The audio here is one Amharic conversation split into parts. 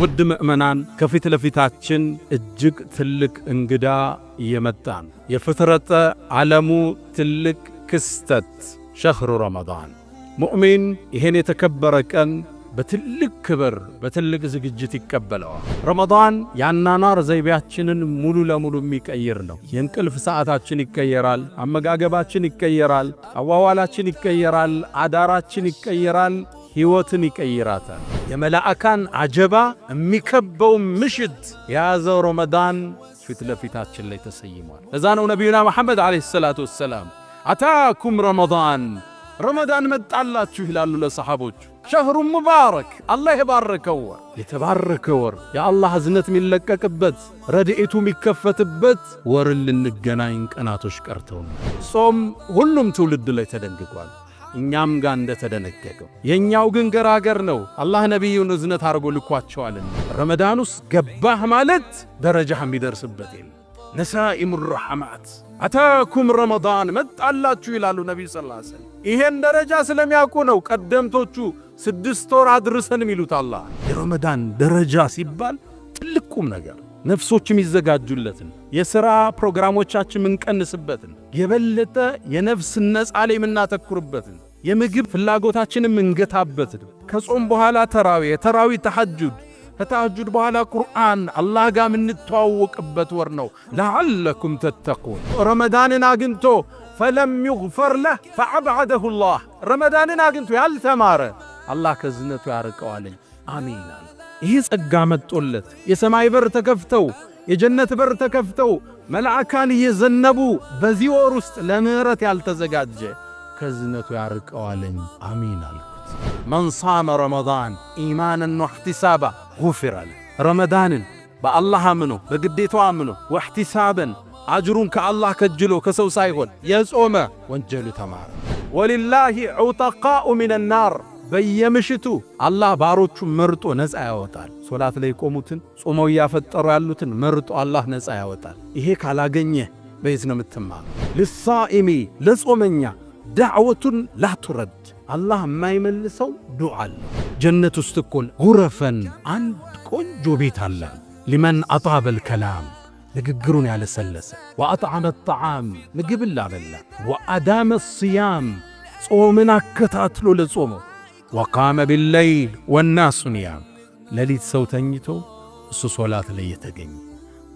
ውድ ምእመናን ከፊት ለፊታችን እጅግ ትልቅ እንግዳ እየመጣን የፍጥረተ ዓለሙ ትልቅ ክስተት ሸህሩ ረመዳን ሙእሚን ይሄን የተከበረ ቀን በትልቅ ክብር በትልቅ ዝግጅት ይቀበለዋል። ረመዳን ያናናር ዘይቤያችንን ሙሉ ለሙሉ የሚቀይር ነው። የእንቅልፍ ሰዓታችን ይቀየራል፣ አመጋገባችን ይቀየራል፣ አዋዋላችን ይቀየራል፣ አዳራችን ይቀየራል፣ ሕይወትን ይቀይራታል። የመላእካን አጀባ የሚከበው ምሽት የያዘው ረመዳን ፊት ለፊታችን ላይ ተሰይሟል። ለዛ ነው ነቢዩና መሐመድ ዓለይሂ ሰላቱ ወሰላም አታኩም ረመዳን ረመዳን መጣላችሁ ይላሉ ለሰሓቦቹ። ሸህሩ ሙባረክ አላህ የባረከው ወር፣ የተባረከ ወር፣ የአላህ እዝነት የሚለቀቅበት ረድኤቱ የሚከፈትበት ወርን ልንገናኝ ቀናቶች ቀርተው ነው። ጾም ሁሉም ትውልድ ላይ ተደንግጓል፣ እኛም ጋር እንደተደነገገው። የኛው ግን ገራገር ነው። አላህ ነቢዩን እዝነት አድርጎ ልኳቸዋልና ረመዳን ውስጥ ገባህ ማለት ደረጃህ የሚደርስበት የለም። ነሳኢሙ ረሐማት አታኩም ረመዳን መጣላችሁ ይላሉ ነቢዩ ሰለላሁ ዐለይሂ ወሰለም። ይሄን ደረጃ ስለሚያውቁ ነው ቀደምቶቹ 6 ወር አድርሰን የሚሉት። አላህ የረመዳን ደረጃ ሲባል ትልቅ ቁም ነገር ነፍሶች የሚዘጋጁለትን የሥራ ፕሮግራሞቻችን ምንቀንስበትን የበለጠ የነፍስ ነጻ ላይ የምናተኩርበትን የምግብ ፍላጎታችንን ምንገታበትን ከጾም በኋላ ተራዊ ተሐጁድ ከተሐጁድ በኋላ ቁርአን አላህ ጋር ምንተዋወቅበት ወር ነው። ለዓለኩም ተተቁን ረመዳንን አግኝቶ ፈለም ይግፈር ለህ ፈዐብዐደሁ ላህ ረመዳንን አግኝቶ ያልተማረ አላህ ከዝነቱ ያርቀዋለኝ። አሚን። ይህ ጸጋ መጦለት የሰማይ በር ተከፍተው የጀነት በር ተከፍተው መላእካን እየዘነቡ በዚህ ወር ውስጥ ለምህረት ያልተዘጋጀ ከዝነቱ ያርቀዋለኝ። አሚን አልኩት። መን ሷመ ረመዳን ኢማናን ወሕቲሳባ ጉፊረ ለህ ረመዳንን በአላህ አምኖ በግዴታው አምኖ ወሕቲሳበን አጅሩን ከአላህ ከጅሎ ከሰው ሳይሆን የጾመ ወንጀሉ ተማረ። ወሊላሂ ዑተቃኡ ሚነ ናር በየምሽቱ አላህ ባሮቹ መርጦ ነፃ ያወጣል። ሶላት ላይ ቆሙትን ጾመው ያፈጠሩ ያሉትን መርጦ አላህ ነፃ ያወጣል። ይሄ ካላገኘ በየት ነው የምትማር? ለሳኢሚ ለጾመኛ ዳዕወቱን ላቱረድ አላህ የማይመልሰው ዱዓ አለ። ጀነት ውስጥ እኮ ጉረፈን አንድ ቆንጆ ቤት አለ። ሊመን አጣበል ከላም ንግግሩን ያለሰለሰ ወአጥዓመ ጣዓም ምግብን ላበላ ወአዳመ ሲያም ጾምን አከታትሎ ለጾመው ወቃመ ቢለይል ወናሱ ኒያም ሌሊት ሰው ተኝቶ እሱ ሶላት ላይ የተገኘ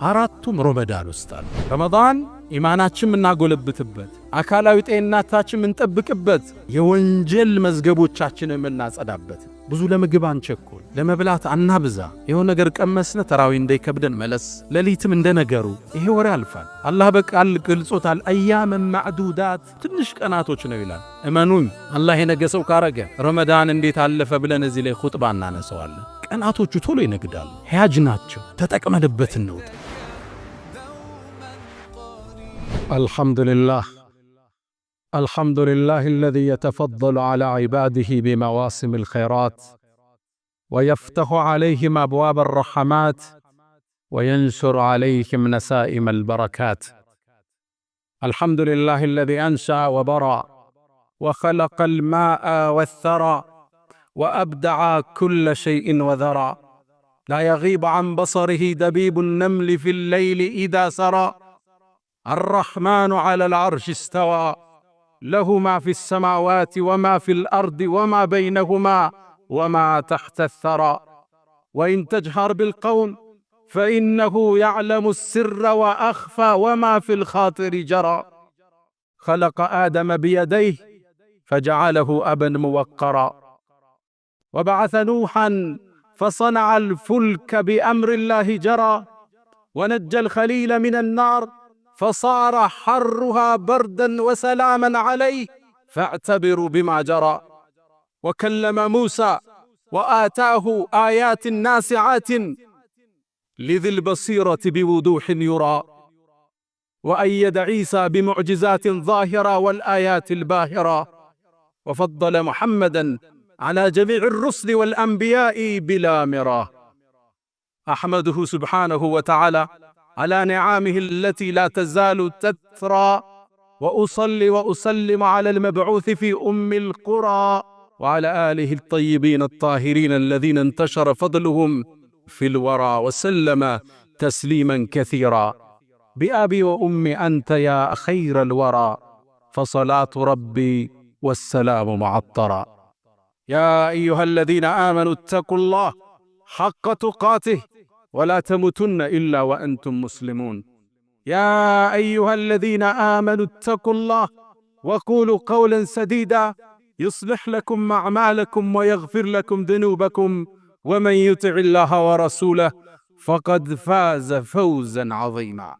አራቱም ረመዳን ውስጥ አሉ። ረመዳን ኢማናችን የምናጎለብትበት አካላዊ ጤንነታችን የምንጠብቅበት የወንጀል መዝገቦቻችንን የምናጸዳበት። ብዙ ለምግብ አንቸኩል፣ ለመብላት አናብዛ። የሆነ ነገር ቀመስነ ተራዊ እንዳይከብደን መለስ። ሌሊትም እንደነገሩ ይሄ ወር ያልፋል። አላህ በቃል ገልጾታል። አያመን ማዕዱዳት ትንሽ ቀናቶች ነው ይላል። እመኑኝ አላህ የነገ ሰው ካረገ ረመዳን እንዴት አለፈ ብለን እዚህ ላይ ኹጥባ እናነሳዋለን። ቀናቶቹ ቶሎ ይነግዳሉ። ሕያጅ ናቸው። ተጠቅመንበት እንውጥ። الحمد لله الذي يتفضل على عباده بمواسم الخيرات ويفتح عليهم أبواب الرحمات وينشر عليهم نسائم البركات. الحمد لله الذي أنشأ وبرأ وخلق الماء والثرى وأبدع كل شيء وذرى لا يغيب عن بصره دبيب النمل في الليل إذا سرى. الرحمن على العرش استوى له ما في السماوات وما في الأرض وما بينهما وما تحت الثرى. وإن تجهر بالقول فإنه يعلم السر وأخفى وما في الخاطر جرى. خلق آدم بيديه فجعله أبا موقرا وبعث نوحا فصنع الفلك بأمر الله جرى. ونجى الخليل من النار فصار حرها بردا وسلاما عليه فاعتبروا بما جرى. وكلم موسى وآتاه آيات ناسعات لذي البصيرة بوضوح يرى. وأيد عيسى بمعجزات ظاهرة والآيات الباهرة. وفضل محمدا على جميع الرسل والأنبياء بلا مراه. أحمده سبحانه وتعالى على نعامه التي لا تزال تترى. وأصلي وأسلم على المبعوث في أم القرى وعلى آله الطيبين الطاهرين الذين انتشر فضلهم في الورى وسلم تسليما كثيرا. بأبي وأمي أنت يا خير الورى، فصلاة ربي والسلام معطرا. يا أيها الذين آمنوا اتقوا الله حق تقاته ولا تموتن إلا وأنتم مسلمون. يا أيها الذين آمنوا اتقوا الله وقولوا قولا سديدا يصلح لكم أعمالكم ويغفر لكم ذنوبكم، ومن يطع الله ورسوله فقد فاز فوزا عظيما.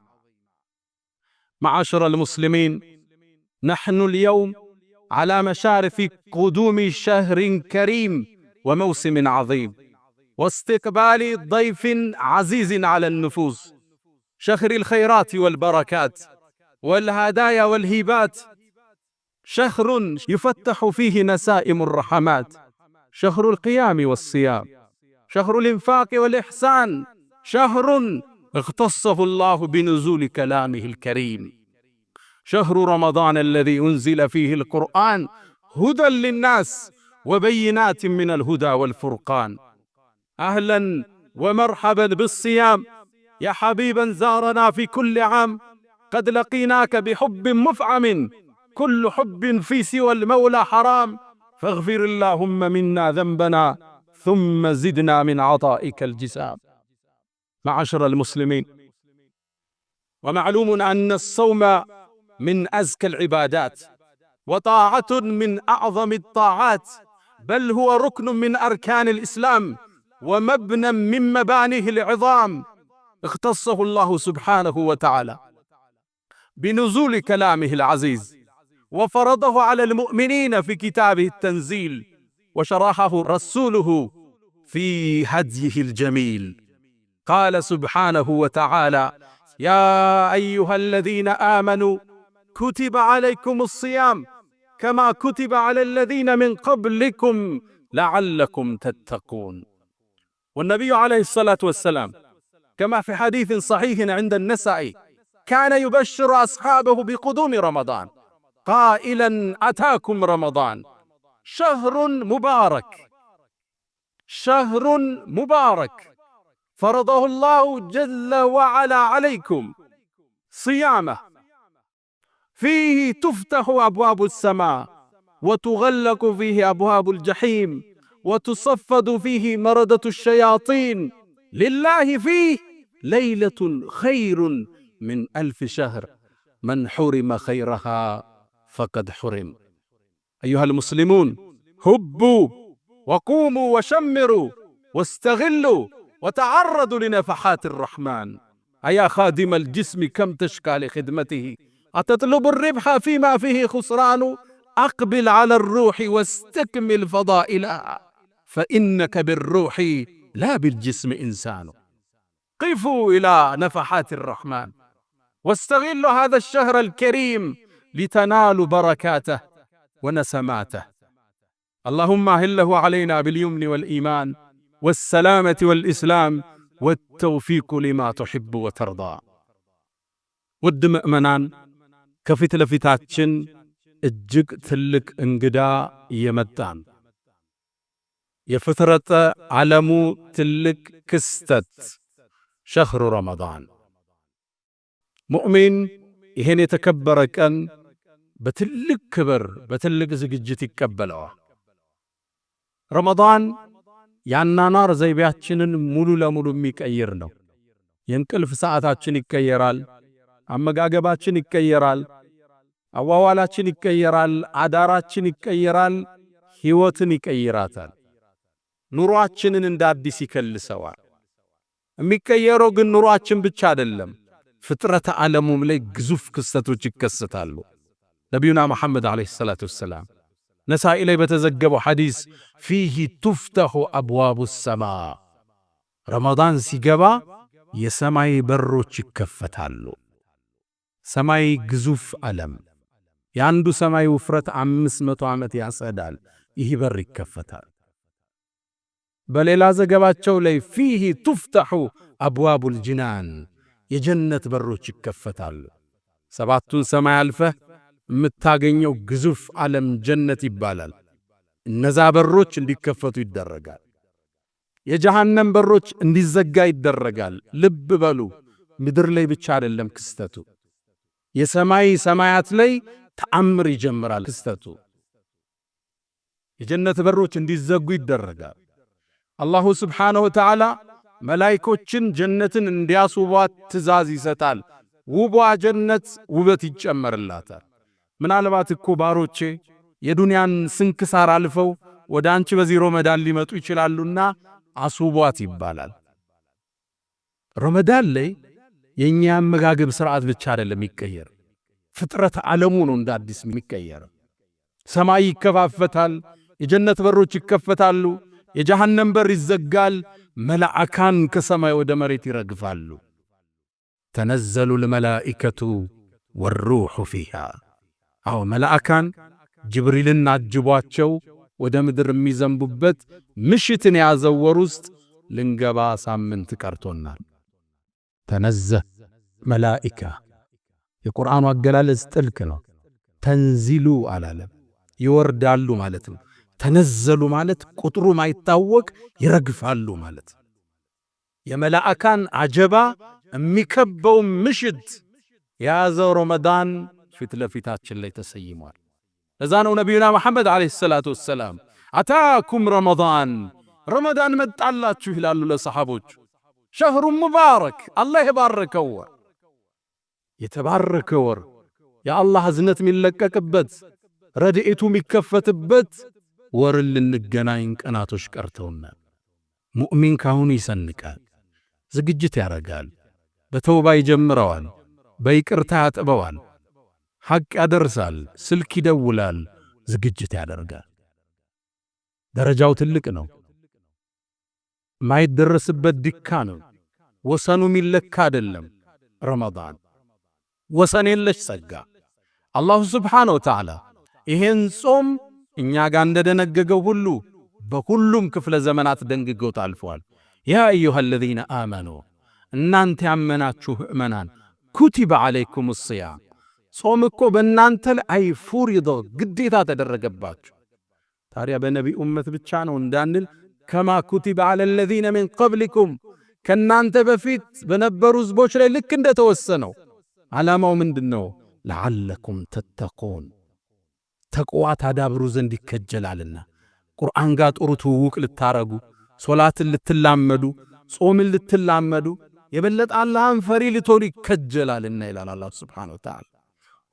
معاشر المسلمين، نحن اليوم على مشارف قدوم شهر كريم وموسم عظيم، واستقبال ضيف عزيز على النفوس، شهر الخيرات والبركات والهدايا والهبات، شهر يفتح فيه نسائم الرحمات، شهر القيام والصيام، شهر الإنفاق والإحسان، شهر اختصه الله بنزول كلامه الكريم، شهر رمضان الذي أنزل فيه القرآن هدى للناس وبينات من الهدى والفرقان. أهلا ومرحبا بالصيام يا حبيبا زارنا في كل عام، قد لقيناك بحب مفعم، كل حب في سوى المولى حرام، فاغفر اللهم منا ذنبنا ثم زدنا من عطائك الجسام. معاشر المسلمين، ومعلوم أن الصوم من أزكى العبادات وطاعة من أعظم الطاعات، بل هو ركن من أركان الإسلام ومبنى من مبانيه العظام، اختصه الله سبحانه وتعالى بنزول كلامه العزيز، وفرضه على المؤمنين في كتابه التنزيل، وشرحه رسوله في هديه الجميل. قال سبحانه وتعالى: يا أيها الذين آمنوا كتب عليكم الصيام كما كتب على الذين من قبلكم لعلكم تتقون. والنبي عليه الصلاة والسلام كما في حديث صحيح عند النسائي كان يبشر أصحابه بقدوم رمضان قائلا: أتاكم رمضان شهر مبارك، شهر مبارك فرضه الله جل وعلا عليكم صيامه، فيه تفتح أبواب السماء وتغلق فيه أبواب الجحيم وتصفد فيه مردة الشياطين، لله فيه ليلة خير من 1000 شهر، من حرم خيرها فقد حرم. أيها المسلمون، هبوا وقوموا وشمروا واستغلوا وتعرضوا لنفحات الرحمن. أيا خادم الجسم كم تشكى لخدمته، أتطلب الربح فيما فيه خسران؟ أقبل على الروح واستكمل فضائلها، فإنك بالروح لا بالجسم إنسان. قفوا إلى نفحات الرحمن واستغلوا هذا الشهر الكريم لتنالوا بركاته ونسماته. اللهم أهله علينا باليمن والإيمان والسلامة والإسلام والتوفيق لما تحب وترضى. ውድ ምእመናን፣ ከፊት ለፊታችን እጅግ ትልቅ እንግዳ እየመጣን የፍጥረተ ዓለሙ ትልቅ ክስተት ሸህሩ ረመዳን። ሙእሚን ይሄን የተከበረ ቀን በትልቅ ክብር በትልቅ ዝግጅት ይቀበለዋል። ረመዳን የአኗኗር ዘይቤያችንን ሙሉ ለሙሉ የሚቀይር ነው። የእንቅልፍ ሰዓታችን ይቀየራል፣ አመጋገባችን ይቀየራል፣ አዋዋላችን ይቀየራል፣ አዳራችን ይቀየራል፣ ሕይወትን ይቀይራታል። ኑሯችንን እንደ አዲስ ይከልሰዋል። የሚቀየረው ግን ኑሯችን ብቻ አይደለም፣ ፍጥረተ ዓለሙም ላይ ግዙፍ ክስተቶች ይከሰታሉ። ነቢዩና መሐመድ ዓለይሂ ሰላቱ ወሰላም ነሳኢ ላይ በተዘገበው ሐዲስ ፊህ ቱፍተሑ አብዋቡ ሰማ፣ ረመዳን ሲገባ የሰማይ በሮች ይከፈታሉ። ሰማይ ግዙፍ ዓለም፣ የአንዱ ሰማይ ውፍረት 500 ዓመት ያሰዳል። ይህ በር ይከፈታል። በሌላ ዘገባቸው ላይ ፊህ ቱፍተሑ አብዋቡል ጅናን፣ የጀነት በሮች ይከፈታሉ። 7ቱን ሰማይ አልፈህ የምታገኘው ግዙፍ ዓለም ጀነት ይባላል። እነዛ በሮች እንዲከፈቱ ይደረጋል። የጀሃነም በሮች እንዲዘጋ ይደረጋል። ልብ በሉ፣ ምድር ላይ ብቻ አይደለም ክስተቱ፣ የሰማይ ሰማያት ላይ ተአምር ይጀምራል ክስተቱ። የጀነት በሮች እንዲዘጉ ይደረጋል። አላሁ ስብሓነሁ ወተዓላ መላእክቶችን ጀነትን እንዲያስውቧት ትእዛዝ ይሰጣል። ውቧ ጀነት ውበት ይጨመርላታል። ምናልባት እኮ ባሮቼ የዱንያን ስንክሳር አልፈው ወደ አንቺ በዚህ ረመዳን ሊመጡ ይችላሉና አስውቧት ይባላል። ረመዳን ላይ የኛ አመጋገብ ስርዓት ብቻ አይደለም የሚቀየር፣ ፍጥረት ዓለሙ ነው እንደ አዲስ የሚቀየር። ሰማይ ይከፋፈታል፣ የጀነት በሮች ይከፈታሉ፣ የጀሃነም በር ይዘጋል። መላእካን ከሰማይ ወደ መሬት ይረግፋሉ። ተነዘሉ ልመላኢከቱ ወሩሑ ፊሃ። አዎ መላእካን ጅብሪልን አጅቧቸው ወደ ምድር የሚዘንቡበት ምሽትን የያዘው ወር ውስጥ ልንገባ ሳምንት ቀርቶናል። ተነዘህ መላኢካ የቁርአኑ አገላለጽ ጥልቅ ነው። ተንዚሉ አላለም፣ ይወርዳሉ ማለት ነው። ተነዘሉ ማለት ቁጥሩ ማይታወቅ ይረግፋሉ ማለት። የመላእካን አጀባ የሚከበው ምሽት የያዘው ረመዳን ፊት ለፊታችን ላይ ተሰይሟል። ለዛ ነው ነቢዩና መሐመድ ዓለይሂ ሰላቱ ወሰላም አታኩም ረመዳን፣ ረመዳን መጣላችሁ ይላሉ ለሰሓቦች። ሸህሩ ሙባረክ፣ አላህ የባረከው ወር፣ የተባረከ ወር፣ የአላህ እዝነት የሚለቀቅበት ረድኤቱ የሚከፈትበት ወርን ልንገናኝ ቀናቶች ቀርተውናል። ሙእሚን ካሁኑ ይሰንቃል፣ ዝግጅት ያረጋል፣ በተውባ ይጀምረዋል፣ በይቅርታ ያጥበዋል፣ ሐቅ ያደርሳል፣ ስልክ ይደውላል፣ ዝግጅት ያደርጋል። ደረጃው ትልቅ ነው፣ ማይደረስበት ድካ ነው። ወሰኑ ሚለካ አይደለም። ረመዳን ወሰን የለሽ ጸጋ። አላሁ ስብሓነሁ ወተዓላ ይሄን ጾም እኛ ጋር እንደደነገገው ሁሉ በሁሉም ክፍለ ዘመናት ደንግጎት አልፏል። ያ አዩሃ አለዚነ አመኑ፣ እናንተ ያመናችሁ ምእመናን፣ ኩቲበ ዓለይኩም ሲያም፣ ጾም እኮ በእናንተ ላይ ፉሪዶ ግዴታ ተደረገባችሁ። ታዲያ በነቢ ኡመት ብቻ ነው እንዳንል ከማ ኩቲበ ዓለ አለዚነ ሚን ቀብሊኩም፣ ከእናንተ በፊት በነበሩ ሕዝቦች ላይ ልክ እንደተወሰነው። ዓላማው ምንድነው? ለዓለኩም ተተቁን፣ ተቅዋ ታዳብሩ ዘንድ ይከጀላልና። ቁርአን ጋር ጥሩ ትውውቅ ልታረጉ፣ ሶላትን ልትላመዱ፣ ጾምን ልትላመዱ፣ የበለጠ አላህን ፈሪ ልትሆኑ ይከጀላልና ይላል አላህ ሱብሓነሁ ወተዓላ።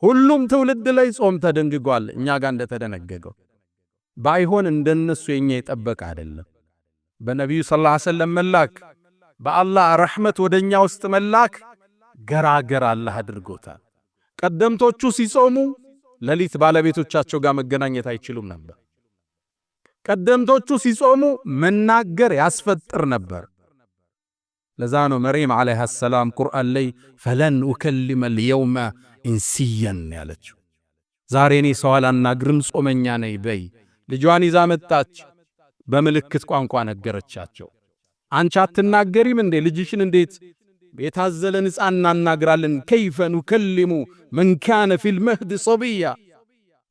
ሁሉም ትውልድ ላይ ጾም ተደንግጓል፣ እኛ ጋር እንደተደነገገው። ባይሆን እንደነሱ የኛ የጠበቀ አይደለም። በነቢዩ ሰለላሁ ዐለይሂ ወሰለም መላክ፣ በአላህ ረሕመት ወደኛ ውስጥ መላክ ገራገር አላህ አድርጎታል። ቀደምቶቹ ሲጾሙ ሌሊት ባለቤቶቻቸው ጋር መገናኘት አይችሉም ነበር። ቀደምቶቹ ሲጾሙ መናገር ያስፈጥር ነበር። ለዛ ነው መርየም ዓለይሃ ሰላም ቁርአን ላይ ፈለን ኡከሊመ ልየውመ ኢንሲየን ያለችው። ዛሬ እኔ ሰው አላናግርም ጾመኛ ነኝ በይ። ልጇን ይዛ መጣች፣ በምልክት ቋንቋ ነገረቻቸው። አንቺ አትናገሪም እንዴ? ልጅሽን እንዴት የታዘለን ሕፃን እናናግራለን? ከይፈ ኑከሊሙ መን ካነ ፊል መህድ ሰብያ።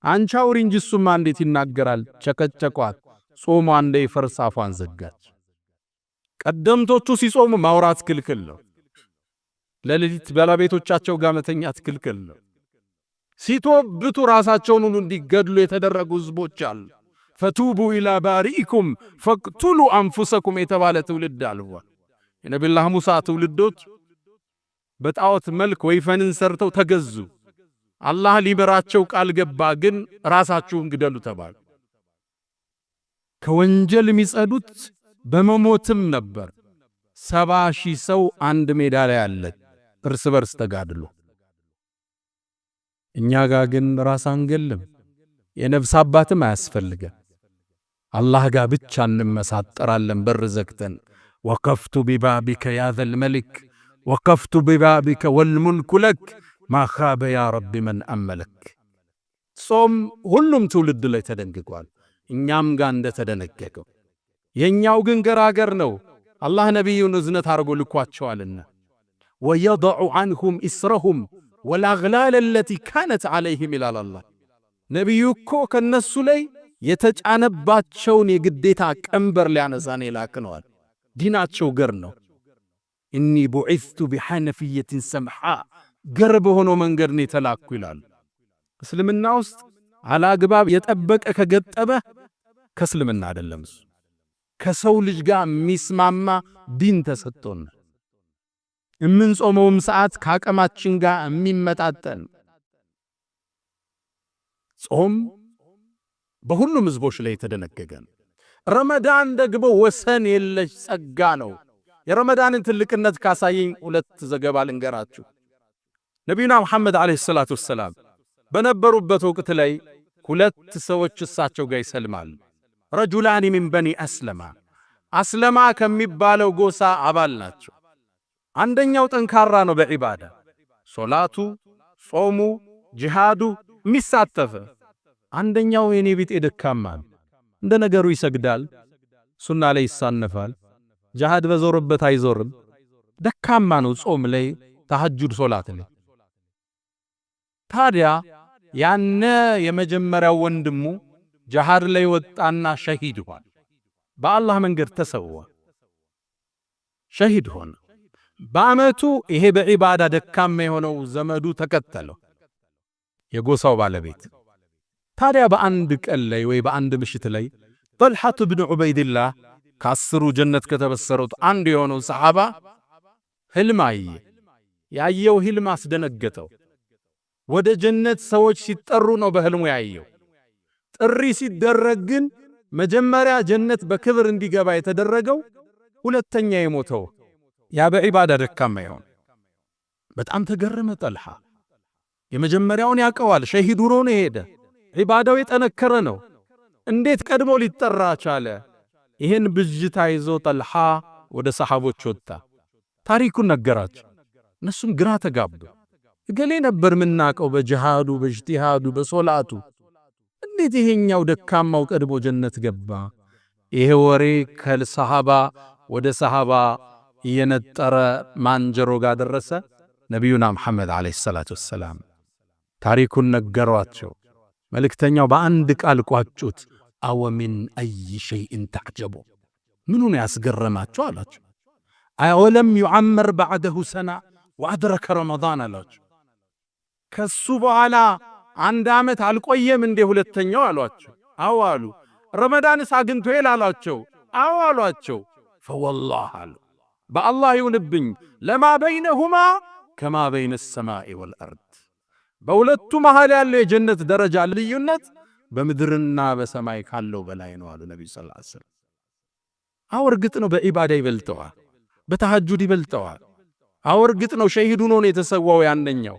አንቺ አውሪ እንጂ እሱማ እንዴት ይናገራል? ቸከቸቋት። ጾሟ እንደ ፈርስ አፏን ዘጋች። ቀደምቶቹ ሲጾሙ ማውራት ክልክል ነው። ለሌሊት ባለቤቶቻቸው ጋር መተኛት ክልክል ነው። ሲቶብቱ ራሳቸውን ሁሉ እንዲገድሉ የተደረጉ ሕዝቦች አሉ። ፈቱቡ ኢላ ባሪኢኩም ፈቅቱሉ አንፉሰኩም የተባለ ትውልድ አልፏል። የነቢዩላህ ሙሳ ትውልዶች በጣዖት መልክ ወይፈንን ሰርተው ተገዙ። አላህ ሊበራቸው ቃል ገባ፣ ግን ራሳችሁን ግደሉ ተባሉ። ከወንጀል የሚጸዱት በመሞትም ነበር። 70,000 ሰው አንድ ሜዳ ላይ አለ፣ እርስ በርስ ተጋድሎ። እኛ ጋር ግን ራስ አንገልም፣ የነፍስ አባትም አያስፈልገን። አላህ ጋር ብቻ እንመሳጠራለን በር ዘግተን። ወቀፍቱ ቢባቢከ ያ ዘል መሊክ ወቀፍቱ ቢባቢከ ወልሙልኩ ለክ ማ ኻበ ያ ረቢ መን አመለክ። ጾም ሁሉም ትውልድ ላይ ተደንግጓል፣ እኛም ጋር እንደተደነገገው። የኛው ግን ገራገር ነው። አላህ ነቢዩን እዝነት አድርጎ ልኳቸዋልና ወየضዑ ዐንሁም ኢስረሁም ወልአግላል አለቲ ካነት ዐለይሂም ይላል አላህ። ነቢዩ እኮ ከነሱ ላይ የተጫነባቸውን የግዴታ ቀንበር ሊያነሳን የላክነዋል። ዲናቸው ገር ነው። ኢኒ ቡዒዝቱ ቢሐነፊየትን ሰምሓ ገር በሆነው መንገድ ነው የተላኩ ይላሉ። እስልምና ውስጥ አላግባብ የጠበቀ ከገጠበ ከእስልምና አይደለም። እሱ ከሰው ልጅ ጋር የሚስማማ ዲን ተሰጥቶን የምንጾመውም ሰዓት ከአቅማችን ጋር የሚመጣጠን ጾም በሁሉም ህዝቦች ላይ የተደነገገ ነው። ረመዳን ደግሞ ወሰን የለሽ ጸጋ ነው። የረመዳንን ትልቅነት ካሳየኝ ሁለት ዘገባ ልንገራችሁ። ነቢዩና ሙሐመድ ዓለይሂ ሰላቱ ወሰላም በነበሩበት ወቅት ላይ ሁለት ሰዎች እሳቸው ጋር ይሰልማሉ። ረጁላኒ ሚን በኒ አስለማ አስለማ ከሚባለው ጎሳ አባል ናቸው። አንደኛው ጠንካራ ነው በዒባዳ ሶላቱ፣ ጾሙ፣ ጂሃዱ የሚሳተፈ። አንደኛው የኔ ቢጤ ደካማ እንደ ነገሩ ይሰግዳል፣ ሱና ላይ ይሳነፋል፣ ጂሃድ በዞርበት አይዞርም፣ ደካማ ነው ጾም ላይ፣ ተሐጁድ ሶላት ላይ። ታዲያ ያነ የመጀመሪያው ወንድሙ ጂሃድ ላይ ወጣና ሸሂድ ሆነ። በአላህ መንገድ ተሰዋ፣ ሸሂድ ሆነ። በአመቱ ይሄ በዒባዳ ደካማ የሆነው ዘመዱ ተከተለው፣ የጎሳው ባለቤት። ታዲያ በአንድ ቀን ላይ ወይ በአንድ ምሽት ላይ ጠልሐቱ ብን ዑበይድላህ ከአስሩ ጀነት ከተበሰሩት አንዱ የሆነው ሰሓባ ህልም አየ። ያየው ህልም አስደነገጠው። ወደ ጀነት ሰዎች ሲጠሩ ነው በህልሙ ያየው። ጥሪ ሲደረግ ግን መጀመሪያ ጀነት በክብር እንዲገባ የተደረገው ሁለተኛ የሞተው ያ በዒባዳ ደካማ ይሆን። በጣም ተገረመ ጠልሐ። የመጀመሪያውን ያቀዋል፣ ሸሂድ ሆኖ ነው የሄደ፣ ዒባዳው የጠነከረ ነው። እንዴት ቀድሞ ሊጠራ ቻለ? ይህን ብጅታ ይዞ ጠልሐ ወደ ሰሓቦች ወጣ፣ ታሪኩን ነገራቸው። እነሱም ግራ ተጋቡ። እገሌ ነበር ምናቀው በጂሃዱ፣ በእጅቲሃዱ፣ በሶላቱ፣ እንዴት ይሄኛው ደካማው ቀድሞ ጀነት ገባ? ይሄ ወሬ ከሰሃባ ወደ ሰሃባ እየነጠረ ማንጀሮ ጋር ደረሰ። ነቢዩና ሙሐመድ ዓለይሂ ሰላቱ ወሰላም ታሪኩን ነገሯቸው። መልእክተኛው በአንድ ቃል ቋጩት። አወ ሚን አይ ሸይእን ተዕጀቡ፣ ምኑን ያስገረማቸው አላቸው። አወለም ዩዓመር ባዕደሁ ሰና ወአድረከ ረመዳን አላቸው። ከሱ በኋላ አንድ ዓመት አልቆየም እንዴ ሁለተኛው አሏቸው። አዎ አሉ። ረመዳንስ አግኝቶ አሏቸው። አዎ አሏቸው። ፈወላህ አሉ፣ በአላህ ይሁንብኝ ለማ በይነሁማ ከማ በይነ ሰማኢ ወልአርድ፣ በሁለቱ መሃል ያለው የጀነት ደረጃ ልዩነት በምድርና በሰማይ ካለው በላይ ነው አሉ ነቢዩ ሰለላሁ ዐለይሂ ወሰለም። አዎ እርግጥ ነው በዒባዳ ይበልጠዋል፣ በተሐጁድ ይበልጠዋል። አዎ እርግጥ ነው ሸሂድ ሆኖ ነው የተሰዋው ያንኛው።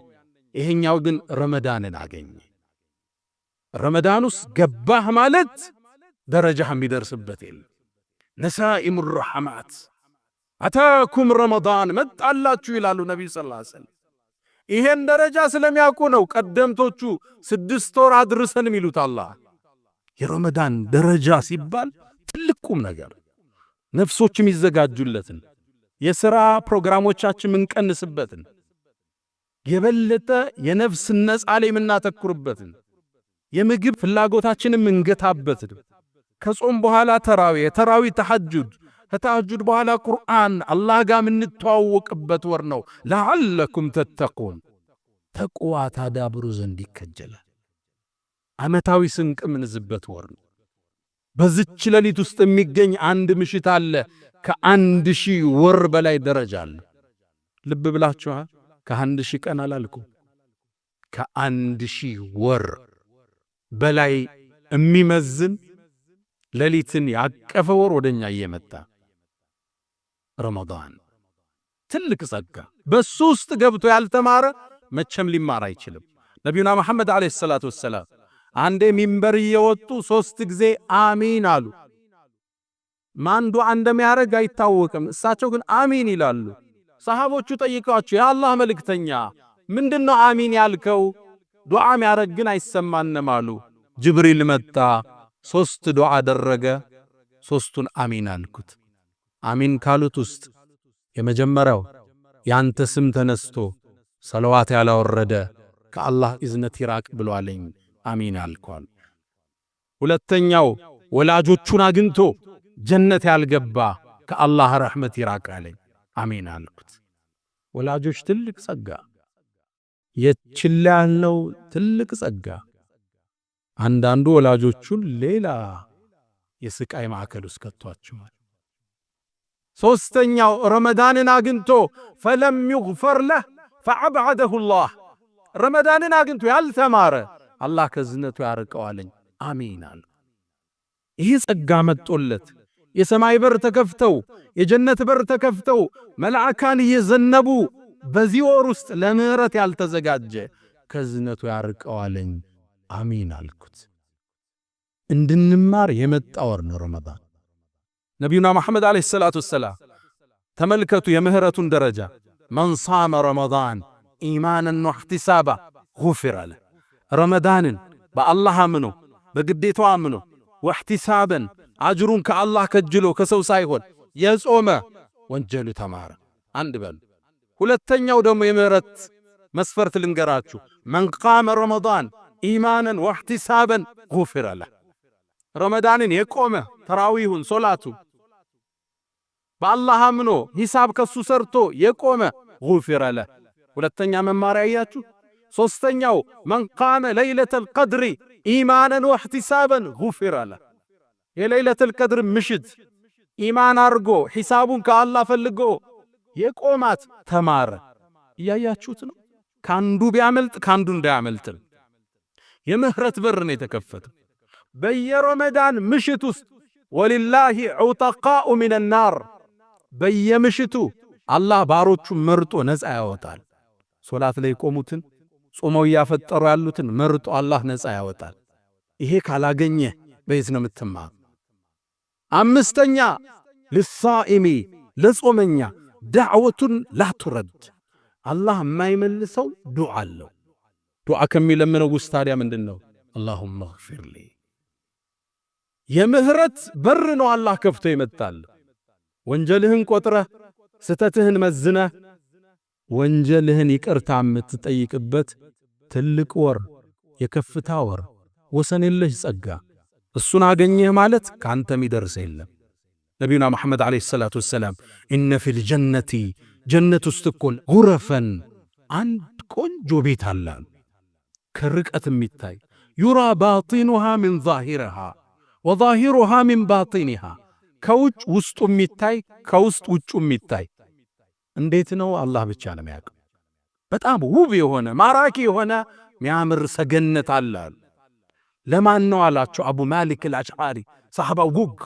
ይሄኛው ግን ረመዳንን አገኘ። ረመዳን ውስጥ ገባህ ማለት ደረጃህ የሚደርስበት የለም። ነሳኢሙ ረሐማት አታኩም ረመዳን መጣላችሁ ይላሉ ነቢዩ ሰለላሁ ዐለይሂ ወሰለም። ይሄን ደረጃ ስለሚያውቁ ነው ቀደምቶቹ 6 ወር አድርሰን የሚሉት። አላህ የረመዳን ደረጃ ሲባል ትልቅ ቁም ነገር፣ ነፍሶች የሚዘጋጁለትን፣ የሥራ ፕሮግራሞቻችን ምንቀንስበትን፣ የበለጠ የነፍስ ነጻ ላይ የምናተኩርበትን፣ የምግብ ፍላጎታችንን ምንገታበትን፣ ከጾም በኋላ ተራዊ ተሐጁድ፣ ከተሐጁድ በኋላ ቁርአን አላህ ጋር ምንተዋወቅበት ወር ነው። ለዓለኩም ተተቁን፣ ተቅዋ ታዳብሩ ዘንድ ይከጀላል። ዓመታዊ ስንቅ ምንዝበት ወር ነው። በዚች ሌሊት ውስጥ የሚገኝ አንድ ምሽት አለ፣ ከ1000 ወር በላይ ደረጃ አለ። ልብ ብላችኋል? ከ1000 ቀን አላልኩም፣ ከ1000 ወር በላይ የሚመዝን ሌሊትን ያቀፈ ወር ወደኛ እየመጣ ረመዳን ትልቅ ጸጋ። በሱ ውስጥ ገብቶ ያልተማረ መቼም ሊማር አይችልም። ነቢዩና መሐመድ ዓለይሂ ሰላቱ ወሰላም አንዴ ሚንበር እየወጡ 3 ጊዜ አሚን አሉ። ማን ዱዓ እንደሚያደርግ አይታወቅም። እሳቸው ግን አሚን ይላሉ። ሰሃቦቹ ጠይቀዋቸው የአላህ መልእክተኛ ምንድነው አሚን ያልከው? ዱዓ የሚያደርግ ግን አይሰማንም አሉ። ጅብሪል መጣ፣ 3 ዱዓ አደረገ፣ 3ቱን አሚን አልኩት። አሚን ካሉት ውስጥ የመጀመሪያው ያንተ ስም ተነስቶ ሰለዋት ያላወረደ ከአላህ እዝነት ይራቅ ብሏለኝ፣ አሚን አልኳል። ሁለተኛው ወላጆቹን አግኝቶ ጀነት ያልገባ ከአላህ ረሕመት ይራቃለኝ። አሜን አልኩት። ወላጆች ትልቅ ጸጋ፣ የችላ ያልነው ትልቅ ጸጋ። አንዳንዱ ወላጆቹን ሌላ የስቃይ ማዕከል ውስጥ ከቷቸዋል። ሦስተኛው ረመዳንን አግኝቶ ፈለም ይግፈር ለህ ፈዐብዐደሁ ላህ። ረመዳንን አግኝቶ ያልተማረ አላህ ከዝነቱ ያርቀዋለኝ። አሜን አለ። ይህ ጸጋ መጦለት የሰማይ በር ተከፍተው የጀነት በር ተከፍተው መልአካን እየዘነቡ በዚህ ወር ውስጥ ለምህረት ያልተዘጋጀ ከዝነቱ ያርቀዋለኝ። አሜን አልኩት። እንድንማር የመጣ ወር ነው ረመዳን። ነቢዩና መሐመድ ዓለይሂ ሰላቱ ወሰላም ተመልከቱ የምህረቱን ደረጃ። መን ሳመ ረመዳን ኢማናን ወሕቲሳባ ጉፊረ ለህ። ረመዳንን በአላህ አምኖ በግዴታው አምኖ ወሕቲሳበን አጅሩን ከአላህ ከጅሎ ከሰው ሳይሆን የጾመ ወንጀሉ ተማረ። አንድ በሉ። ሁለተኛው ደግሞ የምህረት መስፈርት ልንገራችሁ። መን ቃመ ረመዳን ኢማናን ወሕቲሳበን ጉፊረ ለህ። ረመዳንን የቆመ ተራዊሁን ሶላቱ በአላህ አምኖ ሂሳብ ከሱ ሰርቶ የቆመ ጉፊረ ለህ። ሁለተኛ መማሪያ ያያችሁ። ሶስተኛው መን ቃመ ለይለተል ቀድሪ ኢማናን ወሕቲሳበን ጉፊረ ለህ። የለይለተል ቀድር ምሽት ኢማን አርጎ ሂሳቡን ከአላህ ፈልጎ የቆማት ተማረ። እያያችሁት ነው። ካንዱ ቢያመልጥ ካንዱ እንዳያመልጥም የምህረት በር ነው የተከፈተው። በየረመዳን ምሽት ውስጥ ወሊላሂ ዑተቃኡ ሚነናር፣ በየምሽቱ አላህ ባሮቹ መርጦ ነፃ ያወጣል። ሶላት ላይ ቆሙትን ጾመው ያፈጠሩ ያሉትን መርጦ አላህ ነፃ ያወጣል። ይሄ ካላገኘ በየት ነው የምትማር? አምስተኛ ልሳኢሚ ለጾመኛ ዳዕወቱን ላቱረድ፣ አላህ የማይመልሰው ዱዓ አለው። ዱዓ ከሚለምነው ውስጥ ታዲያ ምንድነው? አላሁመ ግፊር ሊ። የምህረት በር ነው አላህ ከፍቶ ይመጣል። ወንጀልህን ቆጥረህ ስተትህን መዝነህ ወንጀልህን ይቅርታ የምትጠይቅበት ትልቅ ወር፣ የከፍታ ወር፣ ወሰን የለሽ ጸጋ። እሱን አገኘህ ማለት ካንተ የሚደርስ የለም። ነቢዩና መሐመድ ዓለይሂ ሰላቱ ወሰላም ኢነ ፊል ጀነቲ ጀነት ውስጥ እኮ ጉረፈን አንድ ቆንጆ ቤት አለ ከርቀት የሚታይ ዩራ ባጢኑሃ ሚን ዛሂረሃ ወዛሂሩሃ ሚን ባጢኒሃ፣ ከውጭ ውስጡ የሚታይ ከውስጥ ውጩ የሚታይ። እንዴት ነው? አላህ ብቻ ነው የሚያውቀው። በጣም ውብ የሆነ ማራኪ የሆነ የሚያምር ሰገነት አለ። ለማን ነው አላቸው አቡ ማሊክ አልአሽዓሪ ሰሐባው ጉጋ።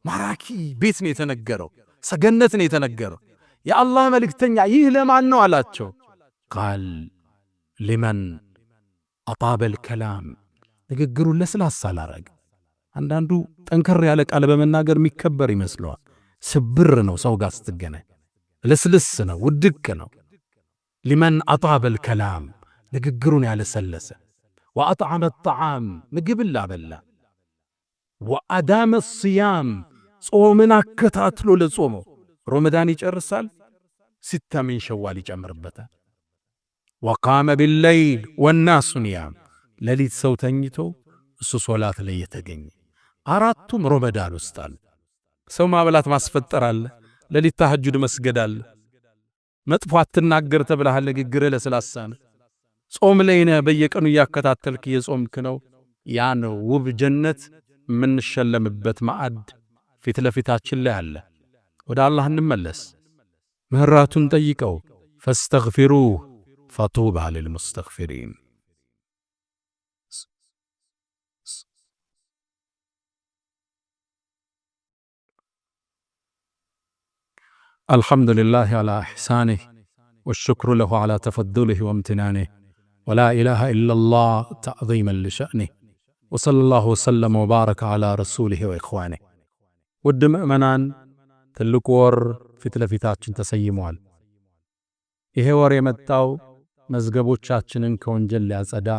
ማራኪ ቤት ነው የተነገረው፣ ሰገነት ነው የተነገረው። የአላህ መልእክተኛ ይህ ለማን ነው አላቸው። ቃል ሊመን አጣበል ከላም፣ ንግግሩን ለስላሳ ላረግ። አንዳንዱ ጠንከር ያለ ቃል በመናገር የሚከበር ይመስለዋል። ስብር ነው ሰው ጋር ስትገናኝ፣ ለስልስ ነው ውድቅ ነው። ሊመን አጣበል ከላም፣ ንግግሩን ያለሰለሰ። ወአጥዓመ ጣዓም፣ ምግብን ላበላ። ወአዳመ ሲያም፣ ጾምን አከታትሎ ለጾመው። ረመዳን ይጨርሳል፣ ሲታ ሚን ሸዋል ይጨምርበታል። ወቃመ ቢለይል ወናሱ ኒያም፣ ሌሊት ሰው ተኝቶ እሱ ሶላት ላይ የተገኘ። አራቱም ረመዳን ውስጥ አለ። ሰው ማብላት ማስፈጠር አለ፣ ሌሊት ተሐጁድ መስገድ አለ። መጥፎ አትናገር ተብለሃል፣ ንግግርህ ለስላሳ ነው። ጾም ላይ ነህ፣ በየቀኑ እያከታተልክ የጾምክ ነው። ያ ነው ውብ ጀነት የምንሸለምበት ማዕድ ፊት ለፊታችን ላይ አለ። ወደ አላህ እንመለስ፣ ምህራቱን ጠይቀው። ፈስተግፊሩህ ፈጡባ ሊልሙስተግፊሪን። الحمد لله على إحسانه والشكر له على تفضله وامتنانه ولا إله إلا الله تعظيما لشأنه وصلى الله وسلم وبارك على رسوله وإخوانه. ውድ ምእመናን ትልቁ ወር ፊት ለፊታችን ተሰይሟል። ይሄ ወር የመጣው መዝገቦቻችንን ከወንጀል ሊያጸዳ፣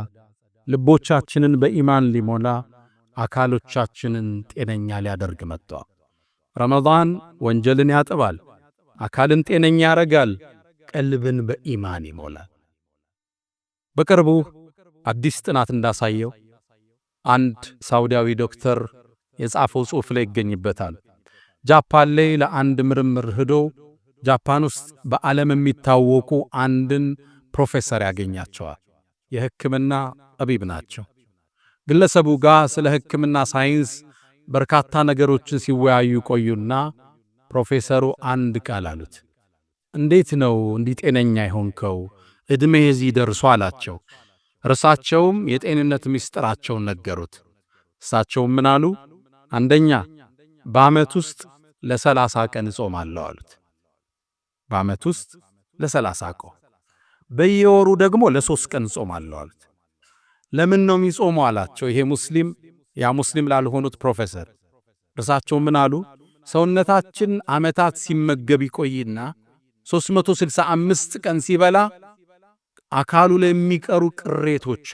ልቦቻችንን በኢማን ሊሞላ፣ አካሎቻችንን ጤነኛ ሊያደርግ መጥቷል። ረመዳን ወንጀልን ያጥባል፣ አካልን ጤነኛ ያረጋል፣ ቀልብን በኢማን ይሞላል። በቅርቡ አዲስ ጥናት እንዳሳየው አንድ ሳውዲያዊ ዶክተር የጻፈው ጽሑፍ ላይ ይገኝበታል። ጃፓን ላይ ለአንድ ምርምር ሄዶ ጃፓን ውስጥ በዓለም የሚታወቁ አንድን ፕሮፌሰር ያገኛቸዋል። የሕክምና ጠቢብ ናቸው። ግለሰቡ ጋር ስለ ሕክምና ሳይንስ በርካታ ነገሮችን ሲወያዩ ቆዩና ፕሮፌሰሩ አንድ ቃል አሉት። እንዴት ነው እንዲህ ጤነኛ የሆንከው? ዕድሜ እዚህ ደርሶ አላቸው። እርሳቸውም የጤንነት ምስጢራቸውን ነገሩት። እሳቸውም ምን አሉ? አንደኛ በዓመት ውስጥ ለ30 ቀን እጾማለሁ አሉት። በዓመት ውስጥ ለ30 ቀን፣ በየወሩ ደግሞ ለ3 ቀን እጾማለሁ አሉት። ለምን ነው የሚጾመው አላቸው። ይሄ ሙስሊም ያ ሙስሊም ላልሆኑት ፕሮፌሰር እርሳቸው ምን አሉ? ሰውነታችን ዓመታት ሲመገብ ይቆይና 365 ቀን ሲበላ አካሉ ላይ የሚቀሩ ቅሬቶች፣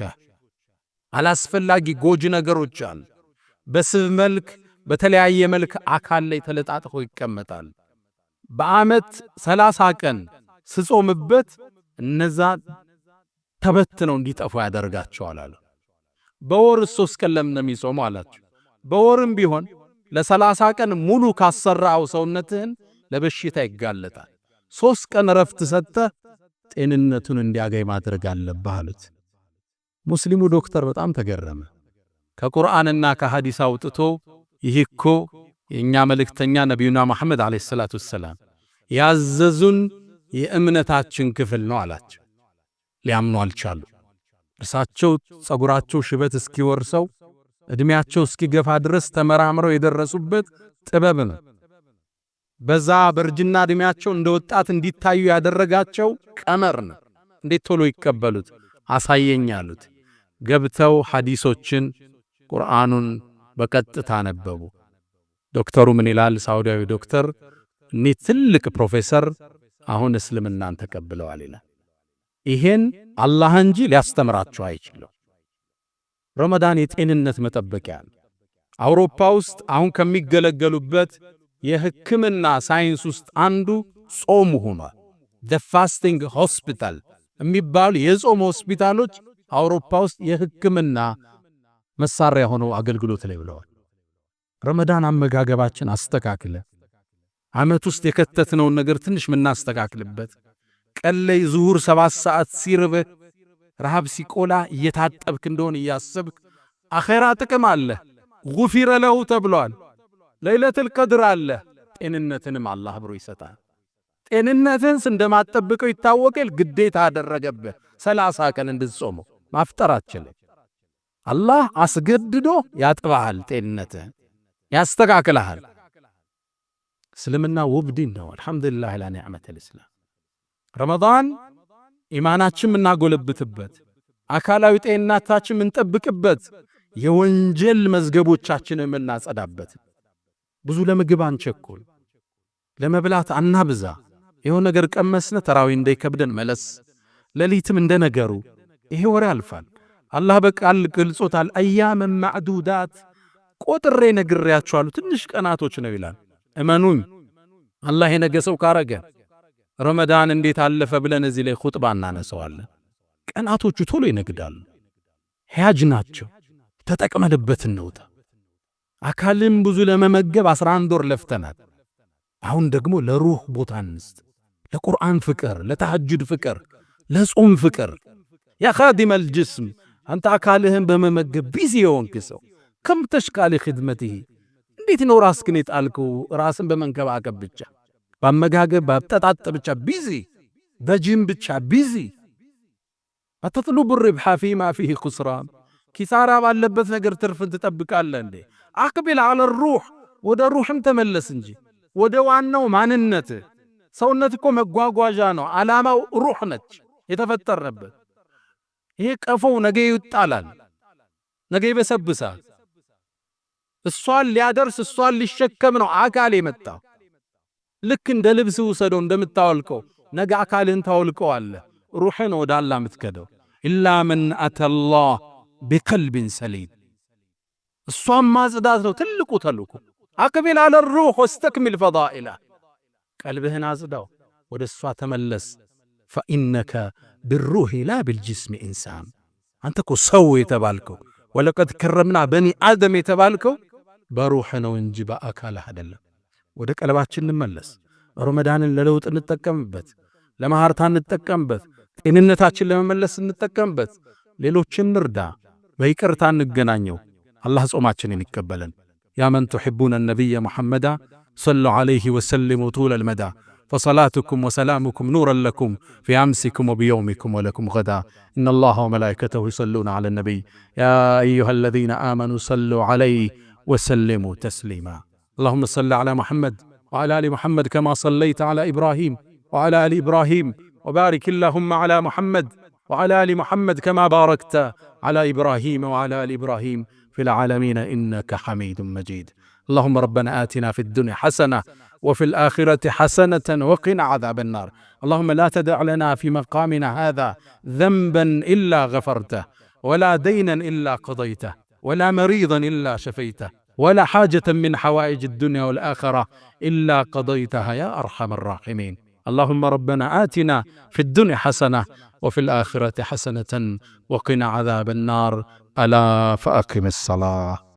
አላስፈላጊ ጎጂ ነገሮች አሉ። በስብ መልክ በተለያየ መልክ አካል ላይ ተለጣጥፎ ይቀመጣል። በዓመት 30 ቀን ስጾምበት እነዛ ተበትነው እንዲጠፉ ያደርጋቸዋል አሉ። በወር 3 ቀን ለምን ነው የሚጾመው አላቸው። በወርም ቢሆን ለ30 ቀን ሙሉ ካሰራው ሰውነትህን ለበሽታ ይጋለጣል። 3 ቀን ረፍት ሰጥተህ ጤንነቱን እንዲያገኝ ማድረግ አለብህ አሉት። ሙስሊሙ ዶክተር በጣም ተገረመ። ከቁርአንና ከሐዲስ አውጥቶ ይህ እኮ የእኛ መልእክተኛ ነቢዩና መሐመድ ዓለይሂ ሰላቱ ወሰላም ያዘዙን የእምነታችን ክፍል ነው አላቸው። ሊያምኑ አልቻሉ። እርሳቸው ጸጉራቸው ሽበት እስኪወርሰው ዕድሜያቸው እስኪገፋ ድረስ ተመራምረው የደረሱበት ጥበብ ነው። በዛ በእርጅና ዕድሜያቸው እንደ ወጣት እንዲታዩ ያደረጋቸው ቀመር ነው። እንዴት ቶሎ ይቀበሉት? አሳየኝ አሉት። ገብተው ሐዲሶችን ቁርአኑን በቀጥታ ነበቡ። ዶክተሩ ምን ይላል? ሳውዲያዊ ዶክተር እኒህ ትልቅ ፕሮፌሰር አሁን እስልምናን ተቀብለዋል ይላል። ይሄን አላህ እንጂ ሊያስተምራቸው አይችልም። ረመዳን የጤንነት መጠበቂያ ነው። አውሮፓ ውስጥ አሁን ከሚገለገሉበት የሕክምና ሳይንስ ውስጥ አንዱ ጾም ሆኗል። the fasting hospital የሚባሉ የጾም ሆስፒታሎች አውሮፓ ውስጥ የሕክምና መሳሪያ ሆነው አገልግሎት ላይ ብለዋል። ረመዳን አመጋገባችን አስተካክለ ዓመት ውስጥ የከተትነውን ነገር ትንሽ ምናስተካክልበት፣ ቀን ላይ ዙሁር 7 ሰዓት ሲርብህ ረሃብ ሲቆላ እየታጠብክ እንደሆነ እያሰብክ አኼራ ጥቅም አለ። ጉፊረ ለሁ ተብሏል። ለይለቱል ቀድር አለ። ጤንነትንም አላህ ብሮ ይሰጣል። ጤንነትን እንደማትጠብቀው ይታወቃል። ግዴታ አደረገብህ 30 ቀን እንድትጾመው ማፍጠራችን አላህ አስገድዶ ያጥባሃል። ጤንነትህን ያስተካክልሃል። እስልምና ውብ ዲን ነው። አልሐምዱሊላህ ላ ኒዕመተል ኢስላም። ረመዳን ኢማናችን የምናጎለብትበት፣ አካላዊ ጤንነታችን የምንጠብቅበት፣ የወንጀል መዝገቦቻችንን የምናጸዳበት። ብዙ ለምግብ አንቸኩል፣ ለመብላት አናብዛ። ይሄው ነገር ቀመስነ ተራዊ እንዳይከብደን መለስ፣ ሌሊትም እንደነገሩ ይሄ ወሬ ያልፋል። አላህ በቃል ገልጾታል። አያመ ማዕዱዳት ቆጥሬ ነግሬያችኋለሁ፣ ትንሽ ቀናቶች ነው ይላል። እመኑኝ አላህ የነገሰው ካረገ ረመዳን እንዴት አለፈ ብለን እዚህ ላይ ኹጥባ እናነሳዋለን። ቀናቶቹ ቶሎ ይነግዳሉ። ሕያጅ ናቸው። ተጠቅመንበት እንውጣ። አካልን ብዙ ለመመገብ 11 ወር ለፍተናል። አሁን ደግሞ ለሩህ ቦታ እንስጥ። ለቁርአን ፍቅር፣ ለተሐጁድ ፍቅር፣ ለጾም ፍቅር። ያ ኻዲመል ጅስም አንተ አካልህን በመመገብ ቢዚ የሆንክ ሰው ከም ተሽካሊ ኺድመትህ እንዴት ነው ራስህን የጣልከው? ራስን በመንከባከብ ብቻ፣ በአመጋገብ በአጠጣጥ ብቻ ቢዚ፣ በጂም ብቻ ቢዚ። አተጥሉቡ ርብሐ ፊማ ፊህ ኹስራን፣ ኪሳራ ባለበት ነገር ትርፍን ትጠብቃለህ እንዴ? አቅቢል አለ ሩህ፣ ወደ ሩህም ተመለስ እንጂ ወደ ዋናው ማንነት። ሰውነት እኮ መጓጓዣ ነው። ዓላማው ሩህ ነች የተፈጠረበት። ይሄ ቀፎው ነገ ይጣላል፣ ነገ ይበሰብሳል። እሷን ሊያደርስ እሷን ሊሸከም ነው አካል የመጣው። ልክ እንደ ልብስ ውሰደው እንደምታወልቀው ነገ አካልን ታወልቀዋለህ። ሩህን ወደ አላህ የምትከደው ኢላ መን አተላህ ቢቀልቢን ሰሊም። እሷን ማጽዳት ነው ትልቁ ተልእኮ። አቅቢል አለ ሩህ ወስተክሚል ፈዳኢላ። ቀልብህን አጽዳው፣ ወደ እሷ ተመለስ። ፈኢነከ ብሩህ ላ ብልጅስም ኢንሳን። አንተ እኮ ሰው የተባልከው ወለቀድ ከረምና በኒ አደም የተባልከው በሩህ ነው እንጂ በአካልህ አይደለም። ወደ ቀልባችን እንመለስ። ረመዳንን ለለውጥ እንጠቀምበት፣ ለማህርታ እንጠቀምበት፣ ጤንነታችን ለመመለስ እንጠቀምበት፣ ሌሎችን እንርዳ፣ በይቅርታ እንገናኘው። አላህ ጾማችንን ይቀበለን። ያ መን ቱሒቡነ ነቢየ ሙሐመዳ ሰሉ ዓለይሂ ወሰሊሙ ጡለል መዳ فصلاتكم وسلامكم نورا لكم في أمسكم وبيومكم ولكم غدا إن الله وملائكته يصلون على النبي يا أيها الذين آمنوا صلوا عليه وسلموا تسليما اللهم صل على محمد وعلى آل محمد كما صليت على إبراهيم وعلى آل إبراهيم وبارك اللهم على محمد وعلى آل محمد كما باركت على إبراهيم وعلى آل إبراهيم في العالمين إنك حميد مجيد اللهم ربنا آتنا في الدنيا حسنة وفي الآخرة حسنة وقنا عذاب النار اللهم لا تدع لنا في مقامنا هذا ذنبا إلا غفرته ولا دينا إلا قضيته ولا مريضا إلا شفيته ولا حاجة من حوائج الدنيا والآخرة إلا قضيتها يا أرحم الراحمين اللهم ربنا آتنا في الدنيا حسنة وفي الآخرة حسنة وقنا عذاب النار ألا فأقم الصلاة